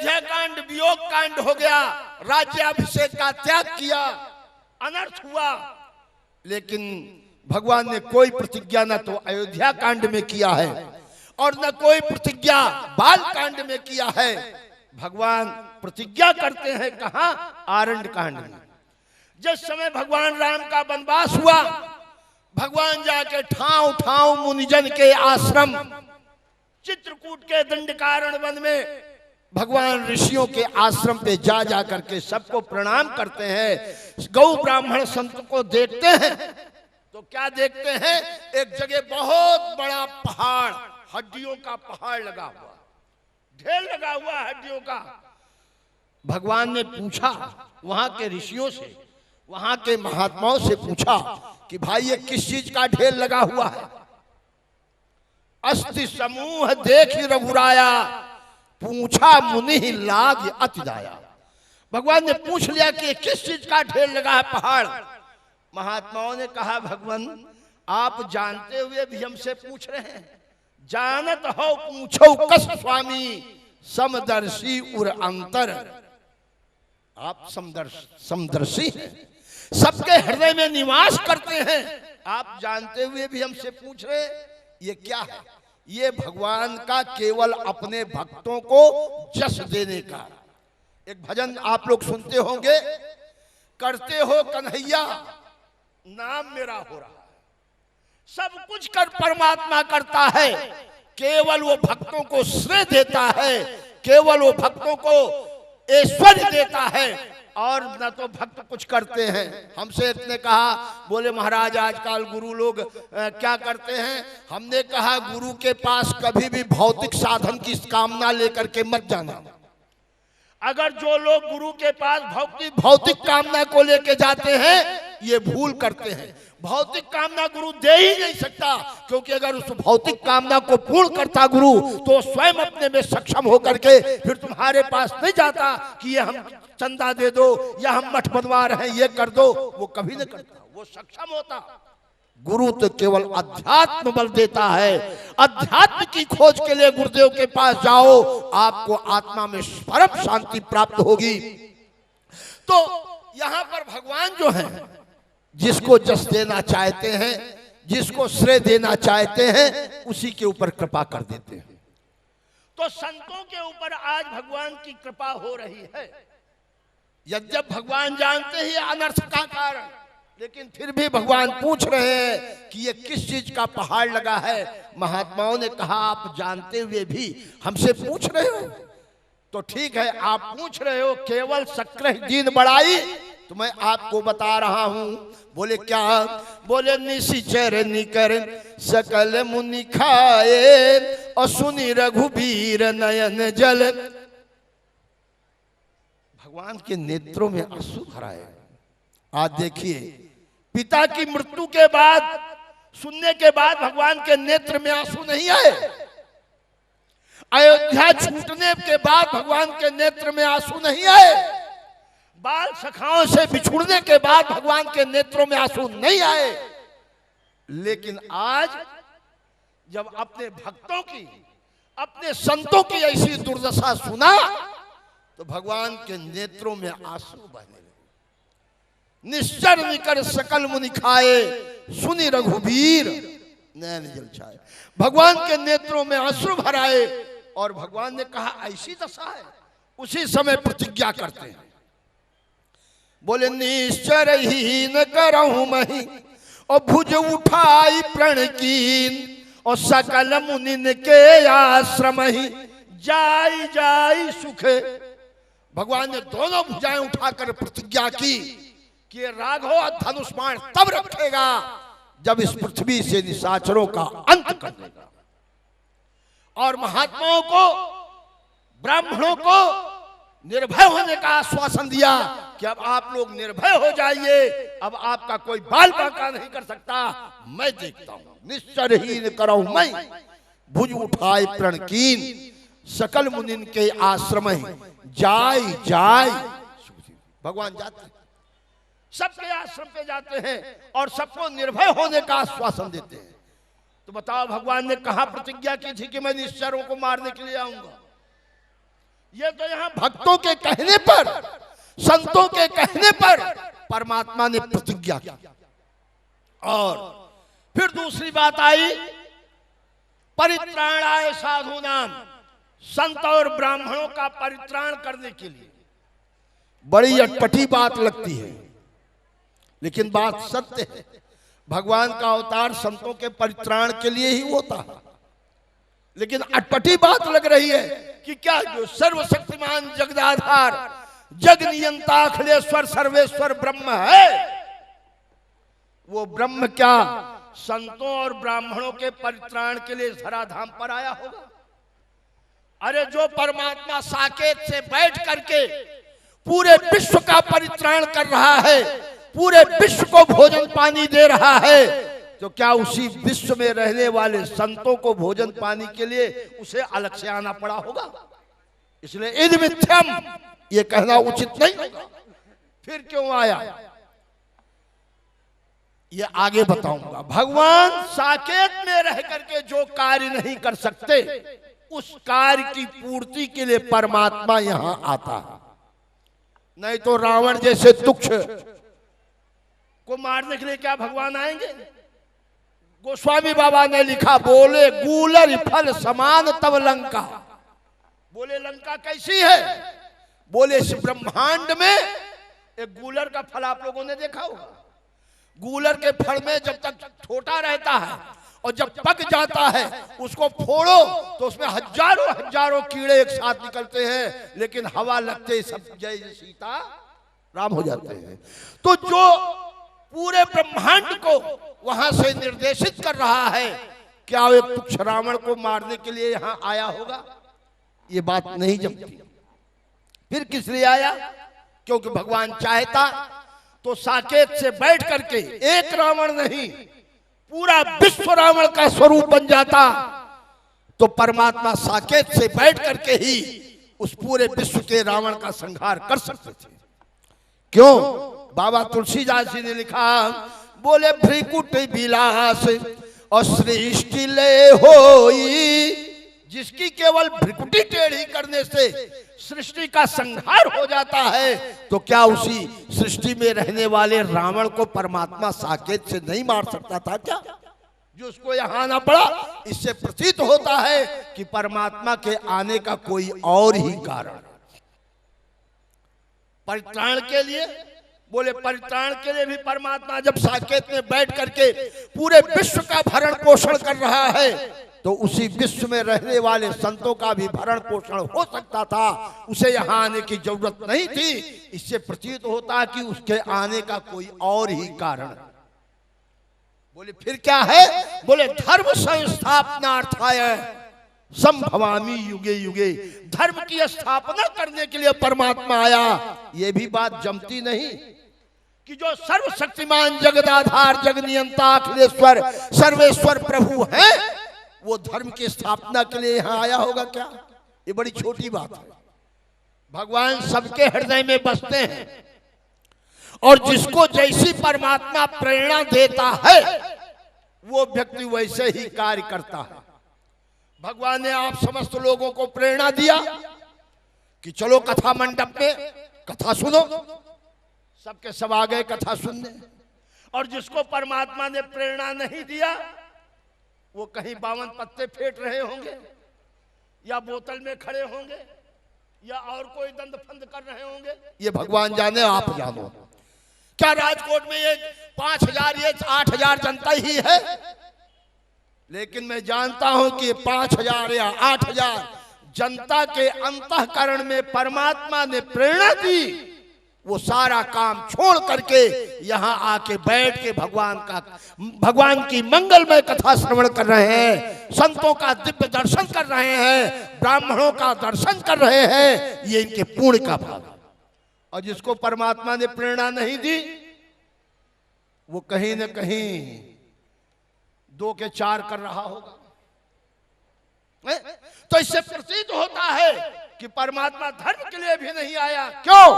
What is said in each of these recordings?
अयोध्या कांड वियोग कांड हो गया, राज्याभिषेक का त्याग किया, अनर्थ हुआ। लेकिन भगवान ने कोई प्रतिज्ञा न तो अयोध्या कांड में किया है और न कोई प्रतिज्ञा बाल कांड में किया है। भगवान प्रतिज्ञा करते हैं कहां? आरण्य कांड में। जिस समय भगवान राम का वनवास हुआ, भगवान जाके ठाव ठाव मुनिजन के आश्रम, चित्रकूट के दंडकारण्य वन में भगवान ऋषियों के आश्रम पे जा जा करके सबको प्रणाम करते हैं। गौ ब्राह्मण संत को देखते हैं तो क्या देखते हैं? एक जगह बहुत बड़ा पहाड़, हड्डियों का पहाड़ लगा हुआ, ढेर लगा हुआ हड्डियों का। भगवान ने पूछा वहां के ऋषियों से, वहां के महात्माओं से पूछा कि भाई ये किस चीज का ढेर लगा हुआ है? अस्थि समूह देखि रघुराया, पूछा मुनि लाग अति दाया। भगवान ने पूछ लिया कि किस चीज का ढेर लगा है पहाड़। महात्माओं ने कहा भगवान आप जानते हुए भी हमसे पूछ रहे हैं। जानत हो पूछो कस स्वामी, समदर्शी उर अंतर। आप समदर्शी हैं, सबके हृदय में निवास करते हैं, आप जानते हुए भी हमसे पूछ रहे हैं ये क्या है? ये भगवान का केवल अपने भक्तों को जस देने का एक भजन आप लोग सुनते होंगे, करते हो कन्हैया नाम मेरा हो रहा है। सब कुछ कर परमात्मा करता है, केवल वो भक्तों को श्रेय देता है, केवल वो भक्तों को ऐश्वर्य देता है और न तो भक्त कुछ करते हैं। हमसे इतने कहा, बोले महाराज आजकल गुरु लोग क्या करते हैं? हमने कहा गुरु के पास कभी भी भौतिक साधन की कामना लेकर के मत जाना। अगर जो लोग गुरु के पास भौतिक कामना को लेकर जाते हैं ये भूल करते हैं। भौतिक कामना गुरु दे ही नहीं सकता, क्योंकि अगर उस भौतिक कामना को पूर्ण करता गुरु तो स्वयं अपने में सक्षम होकर के फिर तुम्हारे पास नहीं जाता कि ये हम चंदा दे दो या हम मठ बनवा रहे हैं ये कर दो, वो कभी नहीं करता, वो सक्षम होता। गुरु तो केवल अध्यात्म बल देता है। अध्यात्म की खोज के लिए गुरुदेव के पास जाओ, आपको आत्मा में परम शांति प्राप्त होगी। तो यहां पर भगवान जो है जिसको जस देना चाहते हैं, जिसको श्रेय देना चाहते हैं, उसी के ऊपर कृपा कर देते हैं। तो संतों के ऊपर आज भगवान की कृपा हो रही है। यद्यप भगवान जानते ही अनर्थ का कारण, लेकिन फिर भी भगवान पूछ रहे हैं कि ये किस चीज का पहाड़ लगा है। महात्माओं ने कहा आप जानते हुए भी हमसे पूछ रहे हो, तो ठीक है आप पूछ रहे हो, केवल सक्रह दीन बढ़ाई तो मैं आपको बता रहा हूं। बोले क्या? बोले निशिचर निकर सकल मुनि खाए, और सुनी रघुबीर नयन जल। भगवान के नेत्रों में आंसू भराए। आज देखिए पिता की मृत्यु के बाद, सुनने के बाद भगवान के नेत्र में आंसू नहीं आए। अयोध्या छूटने के बाद भगवान के नेत्र में आंसू नहीं आए। बाल सखाओं से बिछुड़ने के बाद भगवान के नेत्रों में आंसू नहीं आए। लेकिन आज जब अपने भक्तों की, अपने संतों की ऐसी दुर्दशा सुना तो भगवान के नेत्रों में आंसू बहने लगे। निश्चर निकर सकल मुनि खाए, सुनी रघुबीर नयन जल छाए। भगवान के नेत्रों में आंसू भराए और भगवान ने कहा ऐसी दशा है। उसी समय प्रतिज्ञा करते हैं, बोले निश्चर ही न करहूं मही, और भुज उठाई प्रण कीन, और सकल मुनिन के आश्रम ही जाई जाई सुखे। भगवान ने दोनों भुजाएं उठाकर प्रतिज्ञा की कि राघव धनुष बाण तब रखेगा जब इस पृथ्वी से निशाचरों का अंत कर देगा। और महात्माओं को, ब्राह्मणों को निर्भय होने का आश्वासन दिया कि अब आप लोग निर्भय हो जाइए, अब आपका कोई बाल बांका नहीं कर सकता, मैं देखता हूं। निश्चरहीन करहूं मैं, भुज उठाए प्रण कीन, सकल मुनिन के आश्रम जाय जाय। भगवान जाते हैं, सबके आश्रम पे जाते हैं और सबको निर्भय होने का आश्वासन देते हैं। तो बताओ भगवान ने कहा प्रतिज्ञा की थी कि मैं निश्चरों को मारने के लिए आऊंगा? ये तो यहाँ भक्तों के कहने पर, संतों के कहने पर परमात्मा ने प्रतिज्ञा की। और फिर दूसरी बात आई, परित्राणाय साधूनाम, संत और ब्राह्मणों का परित्राण करने के लिए। बड़ी अटपटी बात लगती है, लेकिन बात सत्य है। भगवान का अवतार संतों के परित्राण के लिए ही होता है, लेकिन अटपटी बात लग रही है कि क्या जो सर्वशक्तिमान जगदाधार जग नियंता अखिलेश्वर सर्वेश्वर ब्रह्म है, वो ब्रह्म क्या संतों और ब्राह्मणों के परित्राण के लिए धराधाम पर आया होगा? अरे जो परमात्मा साकेत से बैठ करके पूरे विश्व का परित्राण कर रहा है, पूरे विश्व को भोजन पानी दे रहा है, तो क्या उसी विश्व में रहने वाले संतों को भोजन पानी के लिए उसे अलग से आना पड़ा होगा? इसलिए इद मिथ्यम ये कहना उचित नहीं होगा। फिर क्यों आया ये आगे बताऊंगा। भगवान साकेत में रह करके जो कार्य नहीं कर सकते, उस कार्य की पूर्ति के लिए परमात्मा यहां आता है। नहीं तो रावण जैसे तुक्ष को मारने के लिए क्या भगवान आएंगे? गोस्वामी बाबा ने लिखा, बोले गूलर फल समान तब लंका। बोले लंका कैसी है? बोले इस ब्रह्मांड में एक गूलर का फल आप लोगों ने देखा होगा। गूलर के फल में जब तक छोटा रहता है और जब पक जाता है उसको फोड़ो तो उसमें हजारों हजारों कीड़े एक साथ निकलते हैं, लेकिन हवा लगते ही सब जय सीता राम हो जाते हैं। तो जो पूरे ब्रह्मांड को वहां से निर्देशित कर रहा है, क्या वे तुक्ष रावण को मारने के लिए यहां आया होगा? ये बात नहीं जमती। फिर किस लिए आया? क्योंकि भगवान चाहता तो साकेत से बैठ करके एक रावण नहीं पूरा विश्व रावण का स्वरूप बन जाता, तो परमात्मा साकेत से बैठ करके ही उस पूरे विश्व के रावण का संहार कर सकते थे। क्यों? बाबा तुलसीदास जी ने लिखा, बोले भ्रिकुट विलास और सृष्टि ले होई, जिसकी केवल भ्रिकुटी टेढ़ी करने से सृष्टि का संहार हो जाता है, तो क्या उसी सृष्टि में रहने वाले रावण को परमात्मा साकेत से नहीं मार सकता था क्या? जो उसको यहां आना पड़ा, इससे प्रतीत होता है कि परमात्मा के आने का कोई और ही कारण। परित्राण के लिए, बोले परित्राण के लिए भी परमात्मा जब साकेत में बैठ करके पूरे विश्व का भरण पोषण कर रहा है, तो उसी विश्व में रहने वाले संतों का भी भरण पोषण हो सकता था, उसे यहां आने की जरूरत नहीं थी। इससे प्रतीत होता कि उसके आने का कोई और ही कारण। बोले फिर क्या है? बोले धर्म संस्थापनार्थाय संभवामि युगे युगे, धर्म की स्थापना करने के लिए परमात्मा आया। ये भी बात जमती नहीं कि जो सर्वशक्तिमान जगदाधार जगनियंता अखिलेश्वर सर्वेश्वर प्रभु है, वो धर्म की स्थापना के लिए यहां आया होगा क्या? ये बड़ी छोटी बात है। भगवान सबके हृदय में बसते हैं और जिसको जैसी परमात्मा प्रेरणा देता है, वो व्यक्ति वैसे ही कार्य करता है। भगवान ने आप समस्त लोगों को प्रेरणा दिया कि चलो कथा मंडप में कथा सुनो, सबके सब आ गए कथा सुनने। और जिसको परमात्मा ने प्रेरणा नहीं दिया, वो कहीं 52 पत्ते फेंट रहे होंगे, या बोतल में खड़े होंगे, या और कोई दंड फंद कर रहे होंगे। ये भगवान जाने, आप जानो। क्या राजकोट में ये 5000 ये 8000 जनता ही है? लेकिन मैं जानता हूं कि 5000 या 8000 जनता के अंतःकरण में परमात्मा ने प्रेरणा दी। वो सारा काम छोड़ करके यहां आके बैठ के भगवान की मंगलमय कथा श्रवण कर रहे हैं, संतों का दिव्य दर्शन कर रहे हैं, ब्राह्मणों का दर्शन कर रहे हैं। ये इनके पुण्य का भाग। और जिसको परमात्मा ने प्रेरणा नहीं दी, वो कहीं न कहीं 2 के 4 कर रहा होगा। तो इससे प्रतीत होता है कि परमात्मा धर्म के लिए भी नहीं आया। क्यों?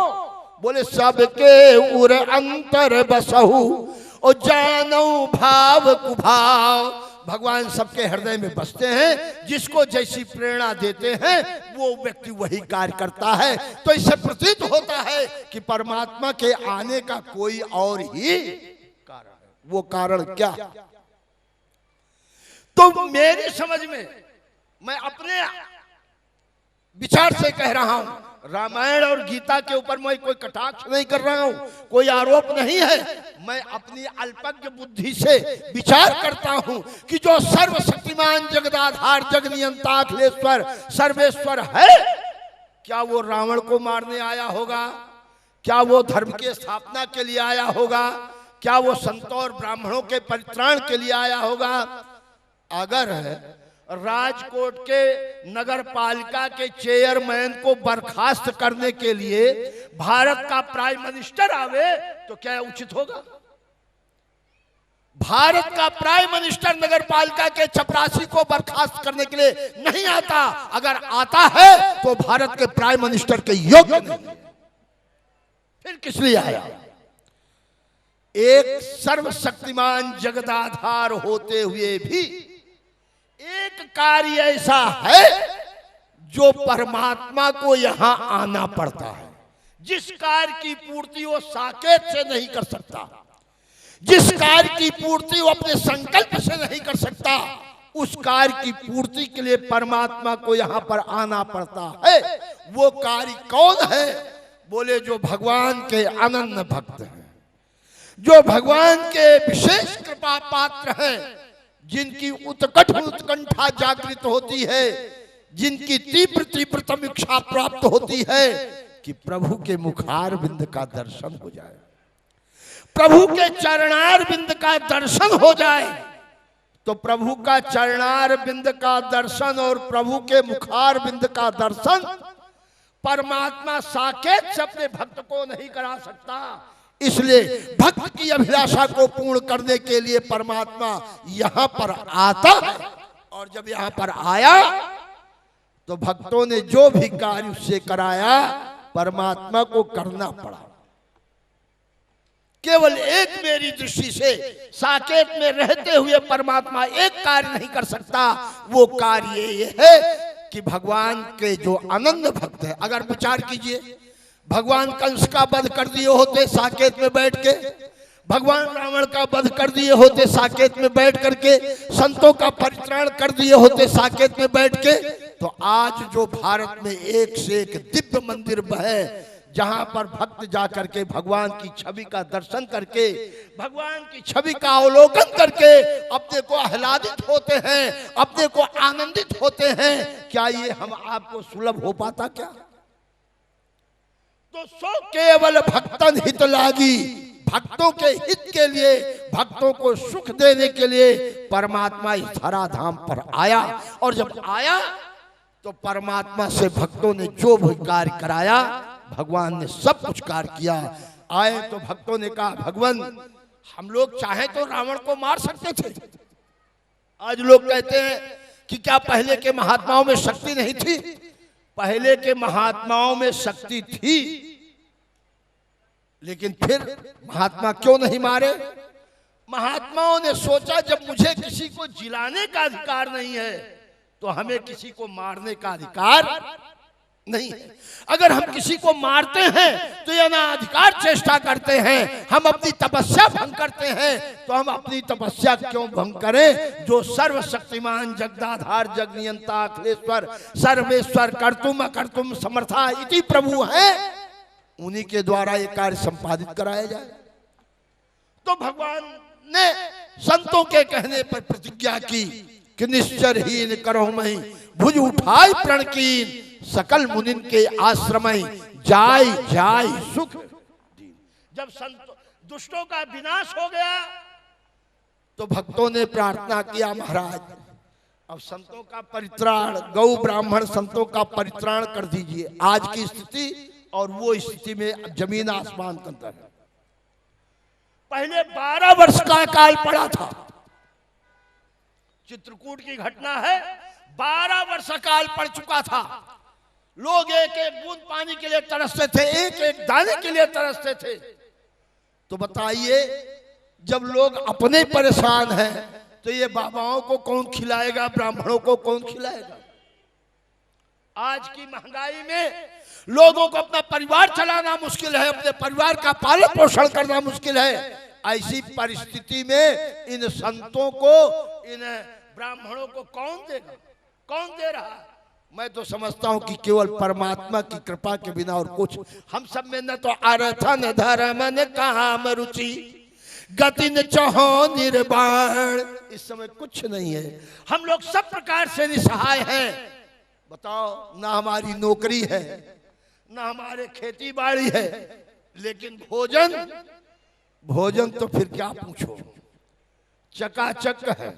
बोले सबके उर अंतर बसहु और जानऊ भाव कुभाव, भगवान सबके हृदय में बसते हैं, जिसको जैसी प्रेरणा देते हैं वो व्यक्ति वही कार्य करता है। तो इससे प्रतीत होता है कि परमात्मा के आने का कोई और ही कारण है। वो कारण क्या? तो मेरी समझ में, मैं अपने विचार से कह रहा हूं, रामायण और गीता के ऊपर मैं कोई कटाक्ष नहीं कर रहा हूं, कोई आरोप नहीं है। मैं अपनी अल्पज्ञ बुद्धि से विचार करता हूं कि जो सर्वशक्तिमान जगदाधार जगनियंता अखिलेश्वर सर्वेश्वर है, क्या वो रावण को मारने आया होगा? क्या वो धर्म की स्थापना के लिए आया होगा? क्या वो संतों और ब्राह्मणों के परित्राण के लिए आया होगा? अगर राजकोट के नगर पालिका के चेयरमैन को बर्खास्त करने के लिए भारत का प्राइम मिनिस्टर आवे तो क्या उचित होगा? भारत का प्राइम मिनिस्टर नगर पालिका के चपरासी को बर्खास्त करने के लिए नहीं आता। अगर आता है तो भारत के प्राइम मिनिस्टर के योग्य नहीं, फिर किस लिए आया? एक सर्वशक्तिमान जगदाधार होते हुए भी एक कार्य ऐसा है जो परमात्मा को यहां आना पड़ता है, जिस कार्य की पूर्ति वो साकेत से नहीं कर सकता, जिस कार्य की पूर्ति वो अपने संकल्प से नहीं कर सकता, उस कार्य की पूर्ति के लिए परमात्मा को यहां पर आना पड़ता है। वो कार्य कौन है? बोले जो भगवान के अनन्य भक्त हैं, जो भगवान के विशेष कृपा पात्र हैं, जिनकी उत्कट उत्कंठा जागृत होती है, जिनकी तीव्र तीव्र इच्छा प्राप्त होती है कि प्रभु के मुखार बिंद का दर्शन हो जाए, प्रभु के चरणार बिंद का दर्शन हो जाए। तो प्रभु का चरणार बिंद का दर्शन और प्रभु के मुखार बिंद का दर्शन परमात्मा साकेत से अपने भक्त को नहीं करा सकता। इसलिए भक्त की अभिलाषा को पूर्ण करने के लिए परमात्मा यहां पर आता है, और जब यहां पर आया तो भक्तों ने जो भी कार्य उससे कराया परमात्मा को करना पड़ा। केवल एक मेरी दृष्टि से साकेत में रहते हुए परमात्मा एक कार्य नहीं कर सकता। वो कार्य ये है कि भगवान के जो अनन्य भक्त है, अगर विचार कीजिए, भगवान कंस का वध कर दिए होते साकेत में बैठ के, भगवान रावण का वध कर दिए होते साकेत में बैठ करके, संतों का परित्राण कर दिए होते साकेत में बैठ के, तो आज जो भारत में एक से एक दिव्य मंदिर बहे, जहां पर भक्त जाकर के भगवान की छवि का दर्शन करके, भगवान की छवि का अवलोकन करके अपने को आह्लादित होते हैं, अपने को आनंदित होते हैं, क्या ये हम आपको सुलभ हो पाता क्या? तो सो केवल भक्तन हित लागी, भक्तों के हित के लिए, भक्तों को सुख देने के लिए परमात्मा इस धराधाम पर आया। और जब आया तो परमात्मा से भक्तों ने जो भी कार्य कराया, भगवान ने सब कुछ कार्य किया। आए तो भक्तों ने कहा, भगवान हम लोग चाहे तो रावण को मार सकते थे। आज लोग कहते हैं कि क्या पहले के महात्माओं में शक्ति नहीं थी? पहले के महात्माओं में शक्ति थी, लेकिन फिर महात्मा क्यों नहीं मारे? महात्माओं ने सोचा जब मुझे किसी को जिलाने का अधिकार नहीं है तो हमें किसी को मारने का अधिकार नहीं है। अगर हम किसी को मारते हैं तो या ना अधिकार चेष्टा करते हैं, हम अपनी तपस्या भंग करते हैं, तो हम अपनी तपस्या क्यों भंग करें? जो सर्वशक्तिमान जगदाधार जगनियंता अखिलेश्वर सर्वेश्वर कर्तुम अकर्तुम समर्था इति प्रभु है, उन्हीं के द्वारा ये कार्य संपादित कराया जाए। तो भगवान ने संतों के कहने पर प्रतिज्ञा की कि निश्चरहीन करो मही भुज उठाई प्रण कीन, सकल मुनिन के आश्रम जाय जाय सुख। जब संत दुष्टों का विनाश हो गया तो भक्तों ने प्रार्थना किया, महाराज अब संतों का परित्राण, गौ ब्राह्मण संतों का परित्राण कर दीजिए। आज की स्थिति और वो स्थिति में जमीन आसमान का अंतर है। पहले 12 वर्ष का काल पड़ा था, चित्रकूट की घटना है, 12 वर्ष काल पड़ चुका था। लोग एक एक बूंद पानी के लिए तरसते थे, एक एक दाने के लिए तरसते थे। तो बताइए, जब लोग अपने परेशान हैं तो ये बाबाओं को कौन खिलाएगा, ब्राह्मणों को कौन खिलाएगा? आज की महंगाई में लोगों को अपना परिवार चलाना मुश्किल है, अपने परिवार का पालन पोषण करना मुश्किल है। ऐसी परिस्थिति में इन संतों को, इन ब्राह्मणों को कौन देगा, कौन दे रहा? मैं तो समझता हूं कि केवल परमात्मा की कृपा के बिना और कुछ हम सब में न तो अर्थ न धर्म न काम रुचि गति न चाहो निर्वाण, इस समय कुछ नहीं है। हम लोग सब प्रकार से निसहाय हैं। बताओ, ना हमारी नौकरी है, ना हमारे खेती बाड़ी है, लेकिन भोजन तो फिर क्या पूछो, चकाचक है।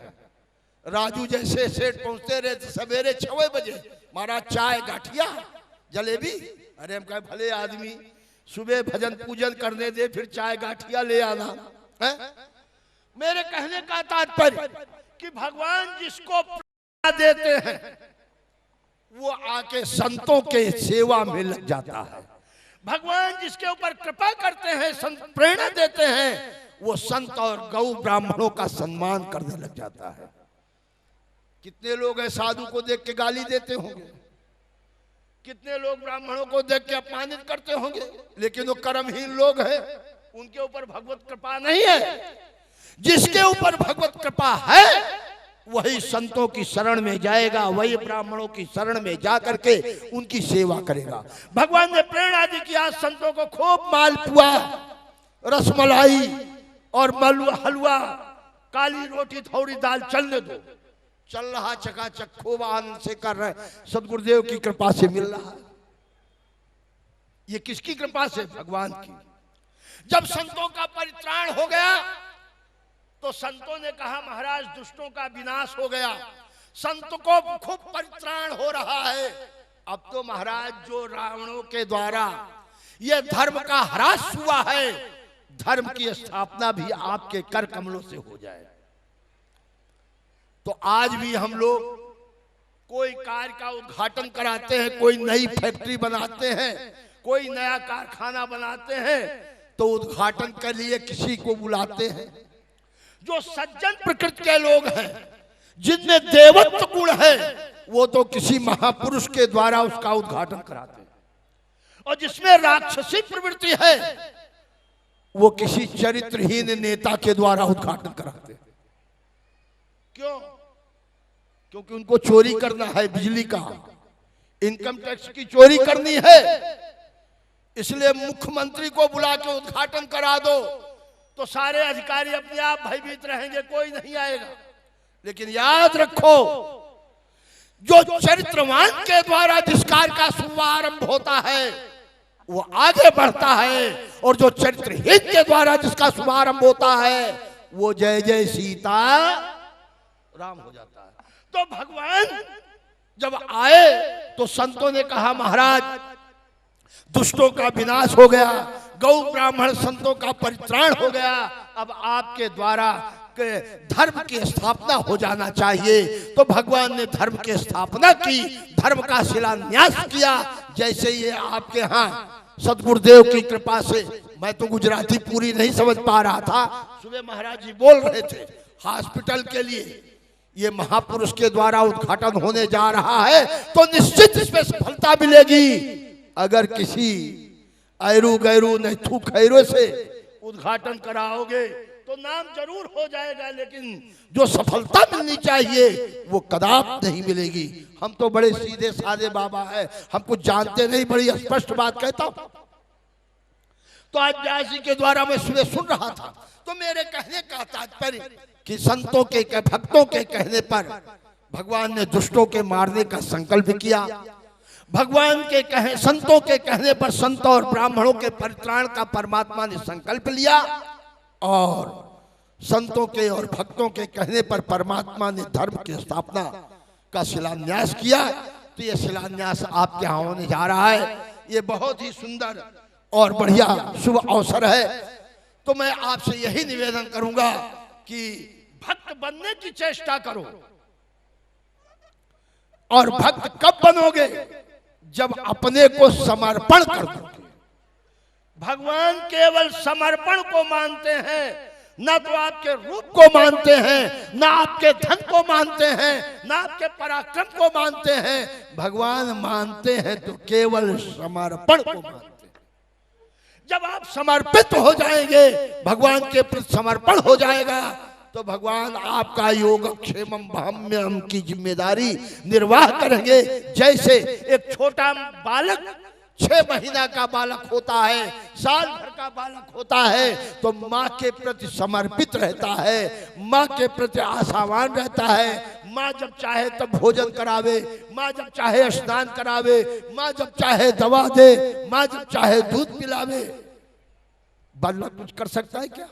राजू जैसे सेठ पहुंचते रहे सवेरे 6 बजे, महाराज चाय गाठिया जलेबी। अरे हम कहे भले आदमी, सुबह भजन पूजन करने दे, फिर चाय गाठिया ले आना है? मेरे कहने का तात्पर्य कि भगवान जिसको प्रेरणा देते हैं वो आके संतों के सेवा में लग जाता है। भगवान जिसके ऊपर कृपा करते हैं, संत प्रेरणा देते हैं, वो संत और गौ ब्राह्मणों का सम्मान करने लग जाता है। कितने लोग हैं साधु को देख के गाली देते होंगे, कितने लोग ब्राह्मणों को देख के अपमानित करते होंगे, लेकिन वो कर्महीन लोग हैं, उनके ऊपर भगवत कृपा नहीं है। जिसके ऊपर भगवत कृपा है वही संतों की शरण में जाएगा, वही ब्राह्मणों की शरण में जा करके उनकी सेवा करेगा। भगवान ने प्रेरणा दी कि आज संतों को खूब मालपुआ, रसमलाई और हलवा, काली रोटी, थोड़ी दाल चलने दो। चल रहा चकाचक, खूब आनंद से कर रहे, सदगुरुदेव की कृपा से मिल रहा है। ये किसकी कृपा से? भगवान की। जब संतों का परित्राण हो गया तो संतों ने कहा महाराज दुष्टों का विनाश हो गया, संत को खूब परित्राण हो रहा है। अब तो महाराज जो रावणों के द्वारा ये धर्म का ह्रास हुआ है, धर्म की स्थापना भी आपके कर कमलों से हो जाए। तो आज भी हम लोग कोई कार्य का उद्घाटन कराते हैं, कोई नई फैक्ट्री बनाते हैं, कोई नया कारखाना बनाते हैं, तो उद्घाटन के लिए किसी को बुलाते हैं। जो सज्जन प्रकृति के लोग हैं, जिनमें देवत्व गुण है, वो तो किसी महापुरुष के द्वारा उसका उद्घाटन कराते हैं, और जिसमें राक्षसी प्रवृत्ति है वो किसी चरित्रहीन नेता के द्वारा उद्घाटन कराते हैं। क्यों? क्योंकि उनको चोरी करना है, बिजली का, इनकम टैक्स की चोरी करनी है, इसलिए मुख्यमंत्री को बुला के उद्घाटन करा दो तो सारे अधिकारी अपने आप भयभीत रहेंगे, कोई नहीं आएगा। लेकिन याद रखो, जो चरित्रवान के द्वारा जिस कार्य का शुभारंभ होता है वो आगे बढ़ता है, और जो चरित्रहीन के द्वारा जिसका शुभारंभ होता है वो जय जय सीता राम हो जाता है। तो भगवान जब आए तो संतों ने कहा महाराज दुष्टों का विनाश हो गया, गौ ब्राह्मण संतों का परित्राण हो गया, अब आपके द्वारा धर्म की स्थापना हो जाना चाहिए। तो भगवान ने धर्म की स्थापना की, धर्म का शिलान्यास किया। जैसे ये आपके यहाँ सदगुरुदेव की कृपा से, मैं तो गुजराती पूरी नहीं समझ पा रहा था, सुबह महाराज जी बोल रहे थे हॉस्पिटल के लिए ये महापुरुष के द्वारा उद्घाटन होने जा रहा है, तो निश्चित इसमें सफलता मिलेगी। अगर किसी ऐरू गैरू नैथू खैरो से उद्घाटन कराओगे तो नाम जरूर हो जाएगा, लेकिन जो सफलता मिलनी चाहिए वो कदाप नहीं मिलेगी। हम तो बड़े सीधे साधे बाबा हैं, हम कुछ जानते नहीं, बड़ी स्पष्ट बात कहता हूं। तो आज व्यास जी के द्वारा मैं सुबह सुन रहा था, तो मेरे कहने का तात्पर्य कि संतों के भक्तों के कहने पर भगवान ने दुष्टों के मारने का संकल्प किया। भगवान के संतों के कहने पर संत और ब्राह्मणों के परित्राण का परमात्मा ने संकल्प लिया, और संतों के और भक्तों के कहने पर परमात्मा ने धर्म की स्थापना का शिलान्यास किया। तो ये शिलान्यास आपके यहाँ होने जा रहा है। ये बहुत ही सुंदर और बढ़िया शुभ अवसर है। तो मैं आपसे यही निवेदन करूंगा कि भक्त बनने की चेष्टा करो। और भक्त कब बनोगे? जब अपने को समर्पण कर दोगे। भगवान केवल समर्पण को मानते हैं, ना तो आपके रूप को मानते हैं, ना आपके धन को मानते हैं, ना आपके पराक्रम को मानते हैं। भगवान मानते हैं तो केवल समर्पण को मानते हैं। जब आप समर्पित हो जाएंगे, भगवान के प्रति समर्पण हो जाएगा, तो भगवान आपका योगक्षेमम भाम्यम की जिम्मेदारी निर्वाह करेंगे। जैसे एक छोटा बालक 6 महीना का बालक होता है, साल भर का बालक होता है, तो माँ के प्रति समर्पित रहता है, माँ के प्रति आशावान रहता है। माँ जब चाहे तब भोजन करावे, माँ जब चाहे स्नान करावे, माँ जब चाहे दवा दे, माँ जब चाहे दूध पिलावे। बालक कुछ कर सकता है क्या?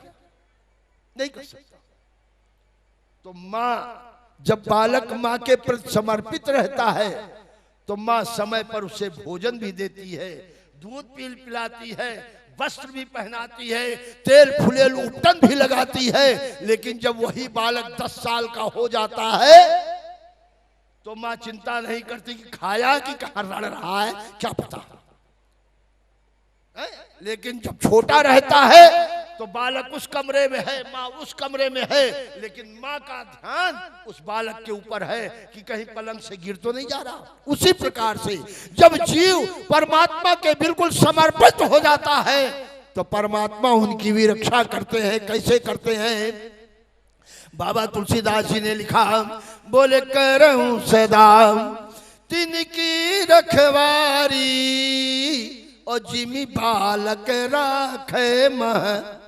नहीं कर सकता। तो माँ जब बालक माँ के प्रति समर्पित रहता है तो माँ समय पर उसे भोजन भी देती है, दूध पिलाती है, वस्त्र भी पहनाती है, तेल फुलेल उपटन भी लगाती है। लेकिन जब वही बालक 10 साल का हो जाता है तो माँ चिंता नहीं करती कि खाया कि कहाँ लड़ रहा है, क्या पता है? लेकिन जब छोटा रहता है तो बालक उस कमरे में है, माँ उस कमरे में है, लेकिन माँ का ध्यान उस बालक के ऊपर है कि कहीं पलंग से गिर तो नहीं जा रहा। उसी प्रकार से जब जीव परमात्मा के बिल्कुल समर्पित हो जाता है तो परमात्मा उनकी भी रक्षा करते हैं। कैसे करते हैं? बाबा तुलसीदास जी ने लिखा, बोले करहूं सदा तिनकी रखवारी और जिमी बालक राखे महतारी।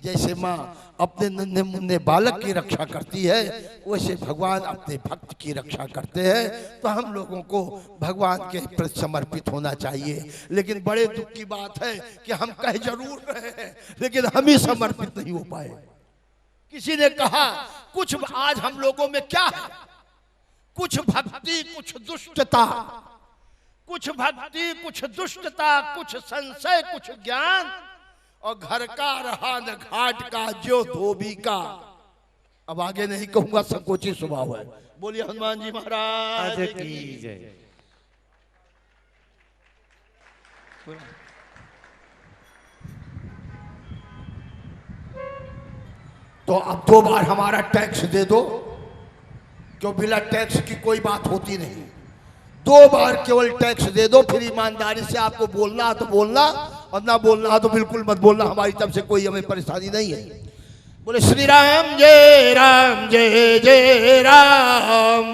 जैसे माँ अपने नन्हे मुन्ने बालक की रक्षा करती है, वैसे भगवान अपने भक्त की रक्षा करते हैं। तो हम लोगों को भगवान के प्रति समर्पित होना चाहिए। लेकिन बड़े दुख की बात है कि हम कह जरूर रहे हैं लेकिन हम ही समर्पित नहीं हो पाए। किसी ने कहा कुछ आज हम लोगों में क्या है? कुछ भक्ति, कुछ दुष्टता, कुछ भक्ति, कुछ दुष्टता, कुछ संशय, कुछ ज्ञान, और घर का रहा न घाट का जो धोबी का। अब आगे नहीं कहूंगा, संकोची स्वभाव है। बोलिए हनुमान जी महाराज की जय। तो अब 2 बार हमारा टैक्स दे दो, क्यों बिना टैक्स की कोई बात होती नहीं। 2 बार केवल टैक्स दे दो, फिर ईमानदारी से आपको बोलना है तो बोलना, और ना बोलना है तो बिल्कुल मत बोलना। हमारी तरफ से कोई हमें परेशानी नहीं है। बोले श्री राम जय राम, जय जय राम।